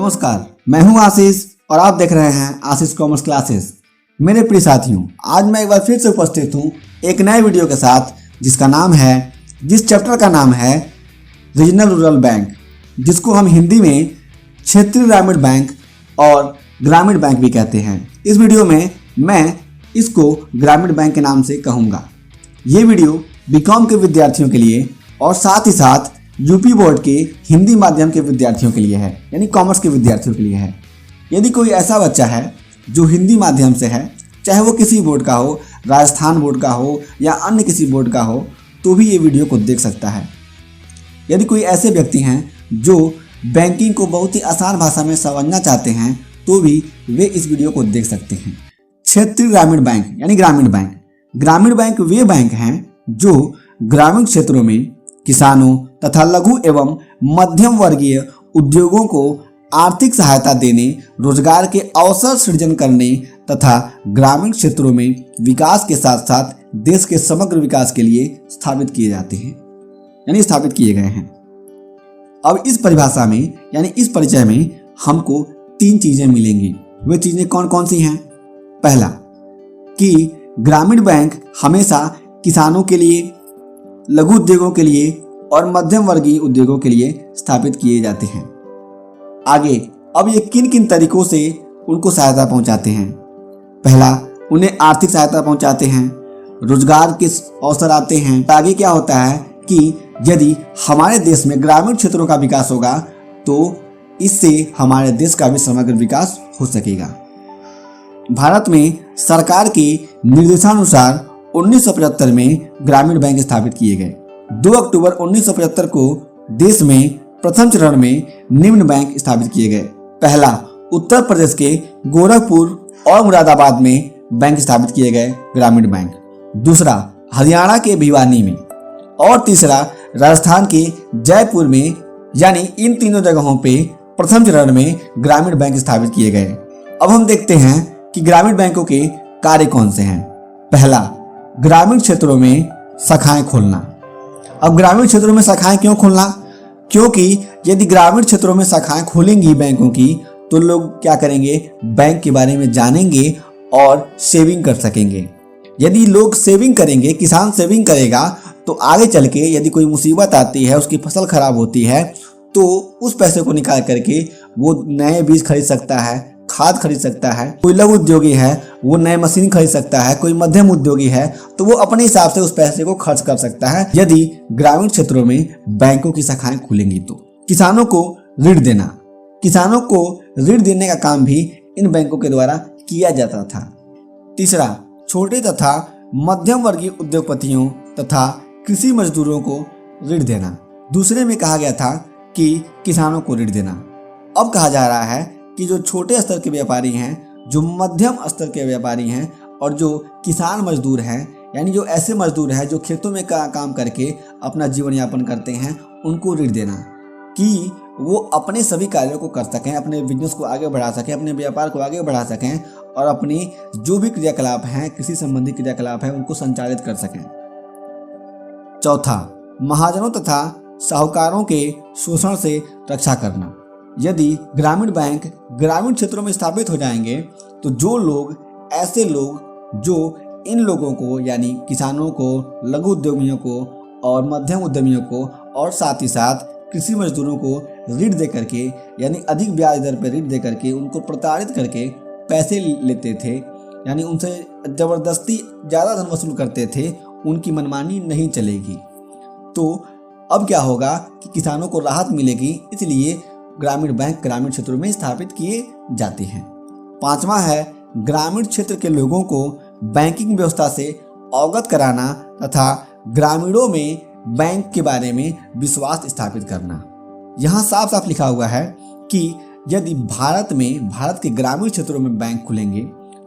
नमस्कार, मैं हूं आशीष और आप देख रहे हैं आशीष कॉमर्स क्लासेस। मेरे प्रिय साथियों, आज मैं एक बार फिर से उपस्थित हूं एक नए वीडियो के साथ जिस चैप्टर का नाम है रीजनल रूरल बैंक, जिसको हम हिंदी में क्षेत्रीय ग्रामीण बैंक और ग्रामीण बैंक भी कहते हैं। इस वीडियो में मैं इसको ग्रामीण बैंक के नाम से कहूँगा। ये वीडियो बीकॉम के विद्यार्थियों के लिए और साथ ही साथ यूपी बोर्ड के हिंदी माध्यम के विद्यार्थियों के लिए है, यानी कॉमर्स के विद्यार्थियों के लिए है। यदि कोई ऐसा बच्चा है जो हिंदी माध्यम से है, चाहे वो किसी बोर्ड का हो, राजस्थान बोर्ड का हो या अन्य किसी बोर्ड का हो, तो भी ये वीडियो को देख सकता है। यदि कोई ऐसे व्यक्ति हैं जो बैंकिंग को बहुत ही आसान भाषा में समझना चाहते हैं, तो भी वे इस वीडियो को देख सकते हैं। क्षेत्रीय ग्रामीण बैंक यानी ग्रामीण बैंक। ग्रामीण बैंक वे बैंक हैं जो ग्रामीण क्षेत्रों में किसानों तथा लघु एवं मध्यम वर्गीय उद्योगों को आर्थिक सहायता देने, रोजगार के अवसर सृजन करने तथा ग्रामीण क्षेत्रों में विकास के साथ साथ देश के समग्र विकास के लिए स्थापित किए जाते हैं, यानी स्थापित किए गए हैं। अब इस परिभाषा में यानी इस परिचय में हमको 3 चीजें मिलेंगी। वे चीजें कौन कौन सी हैं? पहला कि ग्रामीण बैंक हमेशा किसानों के लिए, लघु उद्योगों के लिए और मध्यम वर्गीय उद्योगों के लिए स्थापित किए जाते हैं। आगे अब ये किन किन तरीकों से उनको सहायता पहुंचाते हैं? पहला, उन्हें आर्थिक सहायता पहुंचाते हैं, रोजगार के अवसर आते हैं। आगे क्या होता है कि यदि हमारे देश में ग्रामीण क्षेत्रों का विकास होगा तो इससे हमारे देश का भी समग्र विकास हो सकेगा। भारत में सरकार के निर्देशानुसार 1975 में ग्रामीण बैंक स्थापित किए गए। 2 अक्टूबर 1975 को देश में प्रथम चरण में निम्न बैंक स्थापित किए गए। पहला, उत्तर प्रदेश के गोरखपुर और मुरादाबाद में बैंक स्थापित किए गए ग्रामीण बैंक। दूसरा, हरियाणा के भिवानी में। और तीसरा, राजस्थान के जयपुर में। यानी इन तीनों जगहों पे प्रथम चरण में ग्रामीण बैंक स्थापित किए गए। अब हम देखते हैं कि ग्रामीण बैंकों के कार्य कौन से हैं। पहला, ग्रामीण क्षेत्रों में शाखाएं खोलना। अब ग्रामीण क्षेत्रों में शाखाएं क्यों खोलना? क्योंकि यदि ग्रामीण क्षेत्रों में शाखाएं खोलेंगी बैंकों की, तो लोग क्या करेंगे? बैंक के बारे में जानेंगे और सेविंग कर सकेंगे। यदि लोग सेविंग करेंगे, किसान सेविंग करेगा, तो आगे चल के यदि कोई मुसीबत आती है, उसकी फसल खराब होती है, तो उस पैसे को निकाल करके वो नए बीज खरीद सकता है, खाद खरीद सकता है। कोई लघु उद्योगी है वो नए मशीन खरीद सकता है, कोई मध्यम उद्योगी है तो वो अपने हिसाब से उस पैसे को खर्च कर सकता है। यदि ग्रामीण क्षेत्रों में बैंकों की शाखाएं खुलेंगी तो किसानों को ऋण देने का काम भी इन बैंकों के द्वारा किया जाता था। तीसरा, छोटे तथा मध्यम वर्गीय उद्योगपतियों तथा कृषि मजदूरों को ऋण देना। दूसरे में कहा गया था कि किसानों को ऋण देना। अब कहा जा रहा है कि जो छोटे स्तर के व्यापारी हैं, जो मध्यम स्तर के व्यापारी हैं और जो किसान मजदूर हैं, यानी जो ऐसे मजदूर हैं जो खेतों में काम करके अपना जीवन यापन करते हैं, उनको ऋण देना कि वो अपने सभी कार्यों को कर सकें, अपने बिजनेस को आगे बढ़ा सकें, अपने व्यापार को आगे बढ़ा सकें और अपनी जो भी क्रियाकलाप हैं, कृषि संबंधी क्रियाकलाप हैं, उनको संचालित कर सकें। चौथा, महाजनों तथा साहूकारों के शोषण से रक्षा करना। यदि ग्रामीण बैंक ग्रामीण क्षेत्रों में स्थापित हो जाएंगे तो ऐसे लोग जो इन लोगों को यानी किसानों को, लघु उद्यमियों को और मध्यम उद्यमियों को और साथ ही साथ कृषि मजदूरों को ऋण दे करके, यानी अधिक ब्याज दर पर ऋण दे करके, उनको प्रताड़ित करके पैसे लेते थे, यानी उनसे जबरदस्ती ज़्यादा धन वसूल करते थे, उनकी मनमानी नहीं चलेगी। तो अब क्या होगा कि किसानों को राहत मिलेगी, इसलिए ग्रामीण बैंक ग्रामीण क्षेत्रों में स्थापित किए जाते हैं। 5वां है ग्रामीण क्षेत्र के लोगों को बैंकिंग व्यवस्था से अवगत कराना तथा ग्रामीणों में बैंक के बारे में विश्वास स्थापित करना। यहाँ साफ साफ लिखा हुआ है कि यदि भारत के ग्रामीण क्षेत्रों में बैंक खुलेंगे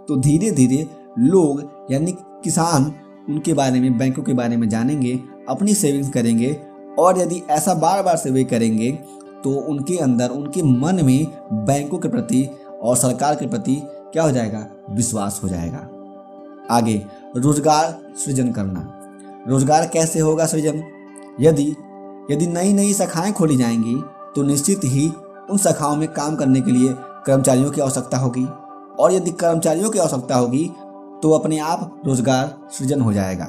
तो धीरे धीरे लोग यानी किसान उनके बारे में, बैंकों के बारे में जानेंगे, अपनी सेविंग्स करेंगे और यदि ऐसा बार बार से वे करेंगे तो उनके अंदर, उनके मन में बैंकों के प्रति और सरकार के प्रति क्या हो जाएगा? विश्वास हो जाएगा। आगे, रोजगार सृजन करना। रोजगार कैसे होगा सृजन? यदि नई नई शाखाएं खोली जाएंगी तो निश्चित ही उन शाखाओं में काम करने के लिए कर्मचारियों की आवश्यकता होगी, और यदि कर्मचारियों की आवश्यकता होगी तो अपने आप रोजगार सृजन हो जाएगा।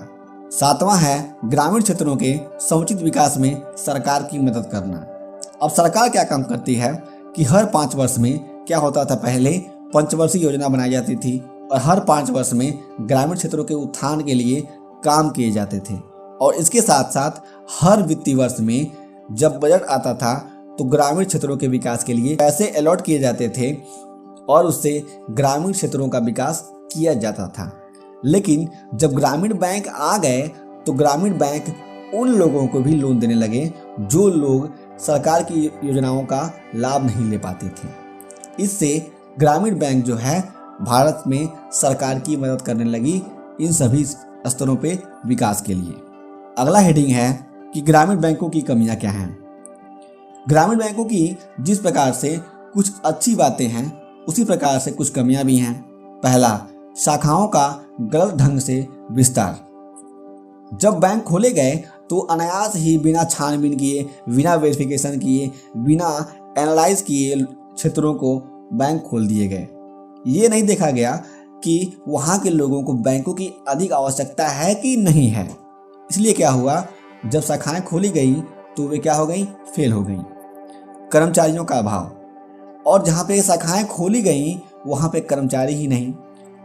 सातवां है ग्रामीण क्षेत्रों के समुचित विकास में सरकार की मदद करना। अब सरकार क्या काम करती है कि हर 5 वर्ष में क्या होता था, पहले पंचवर्षीय योजना बनाई जाती थी और हर 5 वर्ष में ग्रामीण क्षेत्रों के उत्थान के लिए काम किए जाते थे। और इसके साथ साथ हर वित्तीय वर्ष में जब बजट आता था तो ग्रामीण क्षेत्रों के विकास के लिए पैसे अलॉट किए जाते थे और उससे ग्रामीण क्षेत्रों का विकास किया जाता था। लेकिन जब ग्रामीण बैंक आ गए तो ग्रामीण बैंक उन लोगों को भी लोन देने लगे जो लोग सरकार की योजनाओं का लाभ नहीं ले पाते थे। इससे ग्रामीण बैंक जो है भारत में सरकार की मदद करने लगी इन सभी स्तरों पे विकास के लिए। अगला हेडिंग है कि ग्रामीण बैंकों की कमियां क्या हैं। ग्रामीण बैंकों की जिस प्रकार से कुछ अच्छी बातें हैं उसी प्रकार से कुछ कमियां भी हैं। पहला, शाखाओं का गलत ढंग से विस्तार। जब बैंक खोले गए तो अनायास ही बिना छानबीन किए, बिना वेरिफिकेशन किए, बिना एनालाइज किए क्षेत्रों को बैंक खोल दिए गए। ये नहीं देखा गया कि वहाँ के लोगों को बैंकों की अधिक आवश्यकता है कि नहीं है। इसलिए क्या हुआ, जब शाखाएं खोली गई तो वे क्या हो गई, फेल हो गई। कर्मचारियों का अभाव, और जहाँ पे शाखाएं खोली गई वहाँ पे कर्मचारी ही नहीं,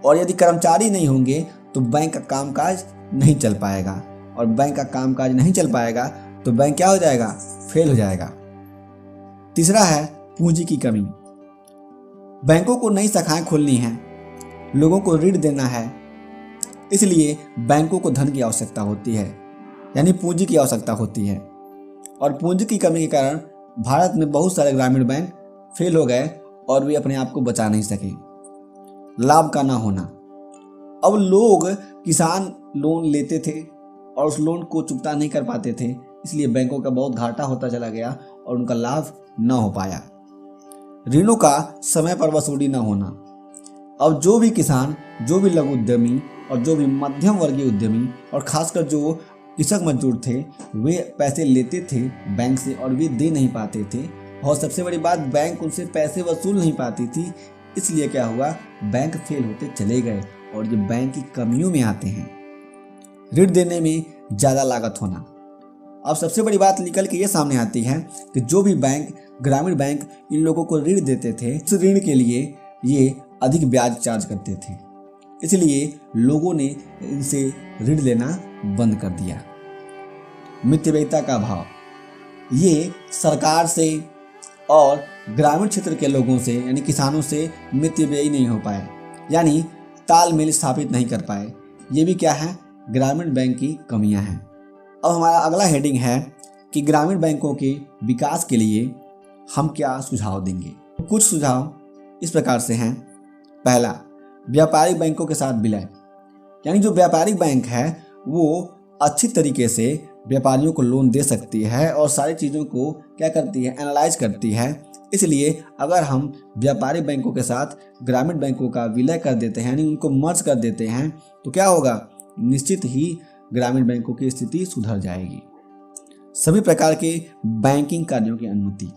और यदि कर्मचारी नहीं होंगे तो बैंक का कामकाज नहीं चल पाएगा, और बैंक का कामकाज नहीं चल पाएगा तो बैंक क्या हो जाएगा, फेल हो जाएगा। तीसरा है पूंजी की कमी। बैंकों को नई शाखाएं खोलनी है, लोगों को ऋण देना है, इसलिए बैंकों को धन की आवश्यकता होती है, यानी पूंजी की आवश्यकता होती है। और पूंजी की कमी के कारण भारत में बहुत सारे ग्रामीण बैंक फेल हो गए और वे अपने आप को बचा नहीं सके। लाभ का ना होना, अब लोग किसान लोन लेते थे और उस लोन को चुकता नहीं कर पाते थे, इसलिए बैंकों का बहुत घाटा होता चला गया और उनका लाभ न हो पाया। ऋणों का समय पर वसूली न होना, अब जो भी किसान, जो भी लघु उद्यमी और जो भी मध्यम वर्गीय उद्यमी और खासकर जो कृषक मजदूर थे, वे पैसे लेते थे बैंक से और वे दे नहीं पाते थे, और सबसे बड़ी बात बैंक उनसे पैसे वसूल नहीं पाती थी। इसलिए क्या हुआ, बैंक फेल होते चले गए और ये बैंक की कमियों में आते हैं। ऋण देने में ज़्यादा लागत होना, अब सबसे बड़ी बात निकल के ये सामने आती है कि जो भी बैंक, ग्रामीण बैंक इन लोगों को ऋण देते थे, उस ऋण के लिए ये अधिक ब्याज चार्ज करते थे, इसलिए लोगों ने इनसे ऋण लेना बंद कर दिया। मितव्ययिता का अभाव, ये सरकार से और ग्रामीण क्षेत्र के लोगों से यानी किसानों से मितव्ययी नहीं हो पाए, यानी तालमेल स्थापित नहीं कर पाए। ये भी क्या है, ग्रामीण बैंक की कमियां हैं। अब हमारा अगला हेडिंग है कि ग्रामीण बैंकों के विकास के लिए हम क्या सुझाव देंगे। कुछ सुझाव इस प्रकार से हैं। पहला, व्यापारिक बैंकों के साथ विलय, यानी जो व्यापारिक बैंक है वो अच्छी तरीके से व्यापारियों को लोन दे सकती है और सारी चीज़ों को क्या करती है, एनालाइज करती है। इसलिए अगर हम व्यापारिक बैंकों के साथ ग्रामीण बैंकों का विलय कर देते हैं, यानी उनको मर्ज कर देते हैं, तो क्या होगा, निश्चित ही ग्रामीण बैंकों की स्थिति सुधर जाएगी। सभी प्रकार के बैंकिंग कार्यों की अनुमति,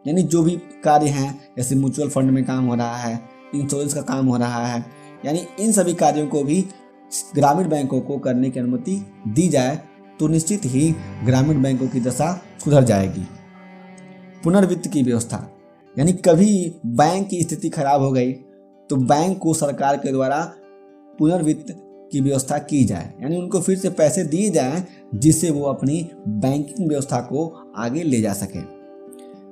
यानी जो भी कार्य हैं, जैसे म्यूचुअल फंड में काम हो रहा है, इंश्योरेंस का काम हो रहा है, यानी इन सभी कार्यों को भी ग्रामीण बैंकों को करने की अनुमति दी जाए तो निश्चित ही ग्रामीण बैंकों की दशा सुधर जाएगी। पुनर्वित्त की व्यवस्था, यानी कभी बैंक की स्थिति खराब हो गई तो बैंक को सरकार के द्वारा पुनर्वित्त की व्यवस्था की जाए, यानी उनको फिर से पैसे दिए जाएं जिससे वो अपनी बैंकिंग व्यवस्था को आगे ले जा सके।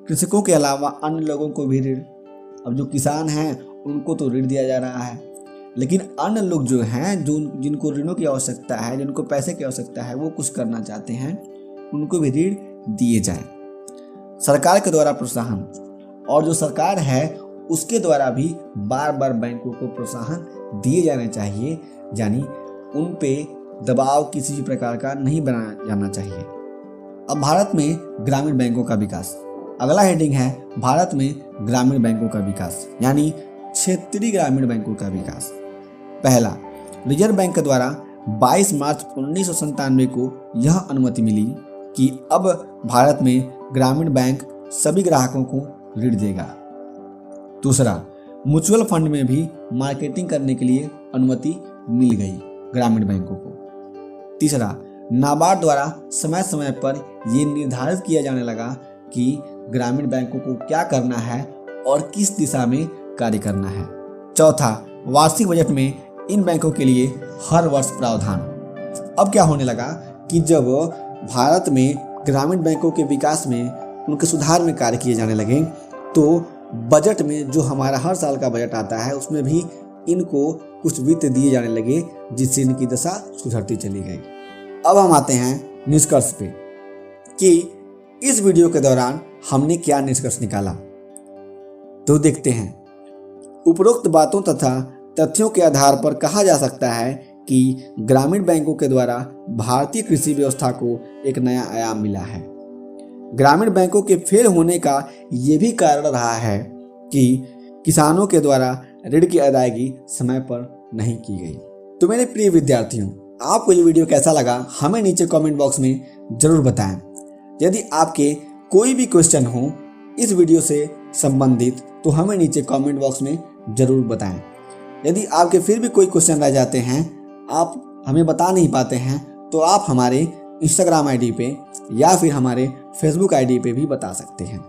कृषकों के अलावा अन्य लोगों को भी ऋण, अब जो किसान हैं उनको तो ऋण दिया जा रहा है, लेकिन अन्य लोग जो हैं, जो जिनको ऋणों की आवश्यकता है, जिनको पैसे की आवश्यकता है, वो कुछ करना चाहते हैं, उनको भी ऋण दिए जाए। सरकार के द्वारा प्रोत्साहन, और जो सरकार है उसके द्वारा भी बार बार बैंकों को प्रोत्साहन दिए जाने चाहिए, यानी उन पे दबाव किसी भी प्रकार का नहीं बनाया जाना चाहिए। अब भारत में ग्रामीण बैंकों का विकास, अगला हेडिंग है भारत में ग्रामीण बैंकों का विकास, यानी क्षेत्रीय ग्रामीण बैंकों का विकास। पहला, रिजर्व बैंक के द्वारा 22 मार्च 1997 को यह अनुमति मिली कि अब भारत में ग्रामीण बैंक सभी ग्राहकों को ऋण देगा। दूसरा, म्यूचुअल फंड में भी मार्केटिंग करने के लिए अनुमति मिल गई ग्रामीण बैंकों को। तीसरा, नाबार्ड द्वारा समय समय पर ये निर्धारित किया जाने लगा कि ग्रामीण बैंकों को क्या करना है और किस दिशा में कार्य करना है। चौथा, वार्षिक बजट में इन बैंकों के लिए हर वर्ष प्रावधान। अब क्या होने लगा कि जब भारत में ग्रामीण बैंकों के विकास में, उनके सुधार में कार्य किए जाने लगे, तो बजट में जो हमारा हर साल का बजट आता है उसमें भी इनको कुछ वित्त दिए जाने लगे, जिससे इनकी दशा सुधरती चली गई। अब हम आते हैं निष्कर्ष पे कि इस वीडियो के दौरान हमने क्या निष्कर्ष निकाला। तो देखते हैं। उपरोक्त बातों तथा तथ्यों के आधार पर कहा जा सकता है कि ग्रामीण बैंकों के द्वारा भारतीय कृषि व्यवस्था को एक नया आयाम मिला है। ग्रामीण बैंकों के फेल होने का ये भी कारण रहा है कि किसानों के द्वारा ऋण की अदायगी समय पर नहीं की गई। तो मेरे प्रिय विद्यार्थियों, आपको ये वीडियो कैसा लगा हमें नीचे कमेंट बॉक्स में जरूर बताएं। यदि आपके कोई भी क्वेश्चन हो इस वीडियो से संबंधित तो हमें नीचे कमेंट बॉक्स में जरूर बताएं। यदि आपके फिर भी कोई क्वेश्चन रह जाते हैं, आप हमें बता नहीं पाते हैं, तो आप हमारे इंस्टाग्राम आईडी पे या फिर हमारे फेसबुक आईडी पे भी बता सकते हैं।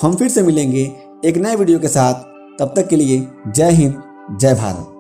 हम फिर से मिलेंगे एक नए वीडियो के साथ। तब तक के लिए जय हिंद, जय भारत।